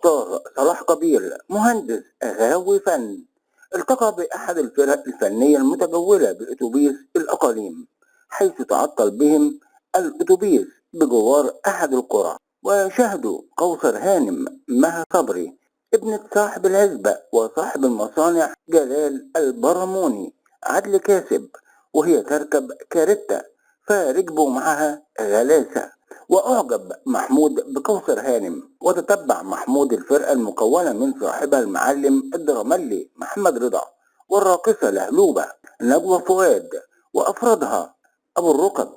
واختار صلاح قبيل مهندس غاوي فن. التقى بأحد الفرق الفنية المتجولة بأتوبيس الأقاليم، حيث تعطل بهم الأتوبيس بجوار أحد القرى، وشاهدوا كوثر هانم مها صبري ابنة صاحب العزبة وصاحب المصانع جلال البرموني عدل كاسب، وهي تركب كاريتا، فركبوا معها غلاسة. وأعجب محمود بكوثر هانم، وتتبع محمود الفرقة المكونة من صاحبها المعلم الدرملي محمد رضا، والراقصة لهلوبة نجوى فؤاد، وأفرادها أبو الركب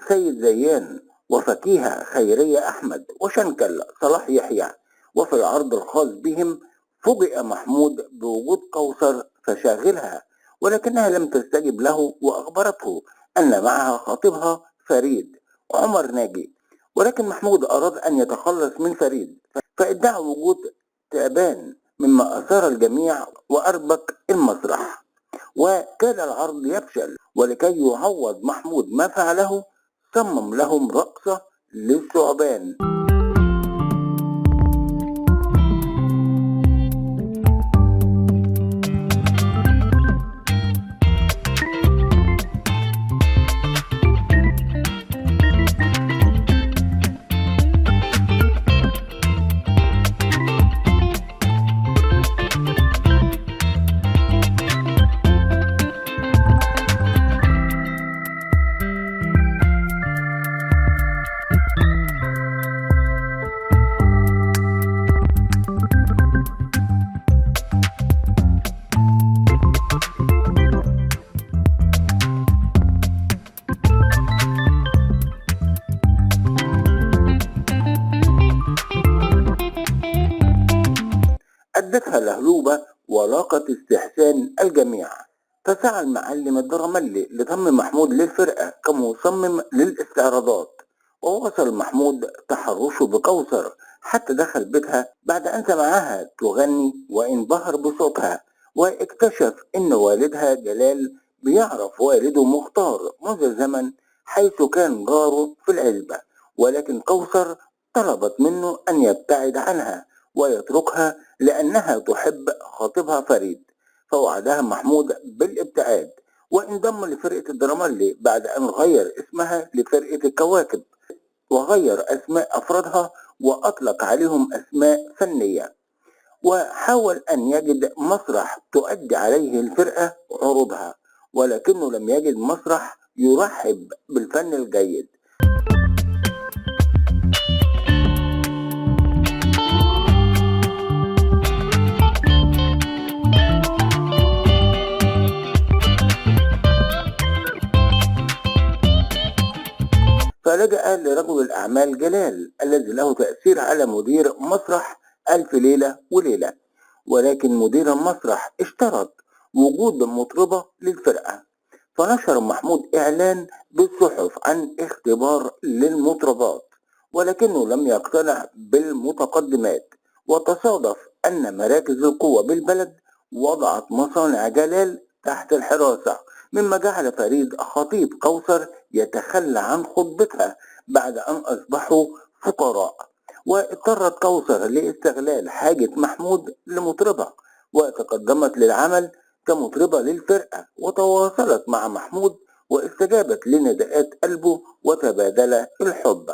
سيد زيان، وفكيهة خيرية أحمد، وشنكل صلاح يحيى. وفي العرض الخاص بهم فوجئ محمود بوجود كوثر فشاغلها، ولكنها لم تستجب له، وأخبرته أن معها خطيبها فريد عمر ناجي. ولكن محمود أراد أن يتخلص من فريد، فادعى وجود تعبان، مما أثار الجميع وأربك المسرح، وكاد العرض يفشل. ولكي يعوض محمود ما فعله، صمم لهم رقصة للثعبان. أدتها لهلوبة ولاقت استحسان الجميع، فسعى المعلم الدرملي لضم محمود للفرقة كمصمم للاستعراضات. وواصل محمود تحرشه بكوثر حتى دخل بيتها بعد أن سمعها تغني، وانبهر بصوتها، واكتشف أن والدها جلال بيعرف والده مختار منذ زمن، حيث كان جاره في العزبة. ولكن كوثر طلبت منه أن يبتعد عنها ويتركها لأنها تحب خطيبها فريد، فوعدها محمود بالابتعاد، وانضم لفرقة الدرملي بعد أن غير اسمها لفرقة الكواكب، وغير أسماء أفرادها وأطلق عليهم أسماء فنية. وحاول أن يجد مسرح تؤدي عليه الفرقة عروضها، ولكنه لم يجد مسرح يرحب بالفن الجيد. فلجأ لرجل الأعمال جلال الذي له تأثير على مدير مسرح ألف ليلة وليلة. ولكن مدير المسرح اشترط وجود مطربة للفرقة، فنشر محمود إعلان بالصحف عن اختبار للمطربات، ولكنه لم يقتنع بالمتقدمات. وتصادف أن مراكز القوة بالبلد وضعت مصانع جلال تحت الحراسة، مما جعل فريد خطيب كوثر يتخلى عن خطبتها بعد أن أصبحوا فقراء. واضطرت كوثر لاستغلال حاجة محمود لمطربة، وتقدمت للعمل كمطربة للفرقة، وتواصلت مع محمود واستجابت لنداءات قلبه وتبادل الحب.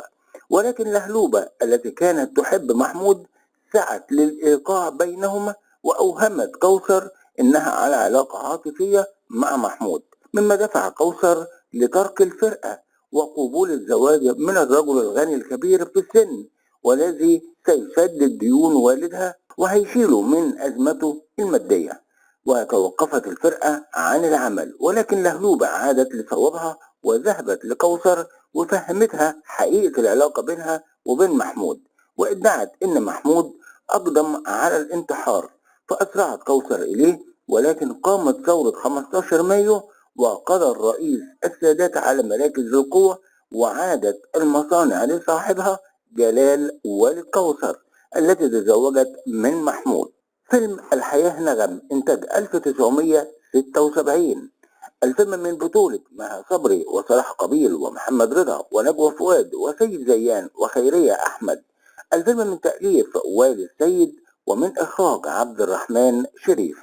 ولكن لهلوبة التي كانت تحب محمود سعت للإيقاع بينهما، وأوهمت كوثر إنها على علاقة عاطفية مع محمود، مما دفع كوثر لترك الفرقة وقبول الزواج من الرجل الغني الكبير في السن، والذي سيسدد ديون والدها وهيشيله من أزمته المادية. وتوقفت الفرقة عن العمل، ولكن لهلوبة عادت لصوابها وذهبت لكوثر وفهمتها حقيقة العلاقة بينها وبين محمود، وادعت إن محمود أقدم على الانتحار، فأسرعت كوثر إليه. ولكن قامت ثورة 15 مايو، وقضى الرئيس السادات على مراكز القوة، وعادت المصانع لصاحبها جلال والد كوثر التي تزوجت من محمود. فيلم الحياة نغم إنتاج 1976. الفيلم من بطولة مها صبري وصلاح قبيل ومحمد رضا ونجوى فؤاد وسيد زيان وخيرية أحمد. الفيلم من تأليف وائل السيد ومن إخراج عبد الرحمن شريف.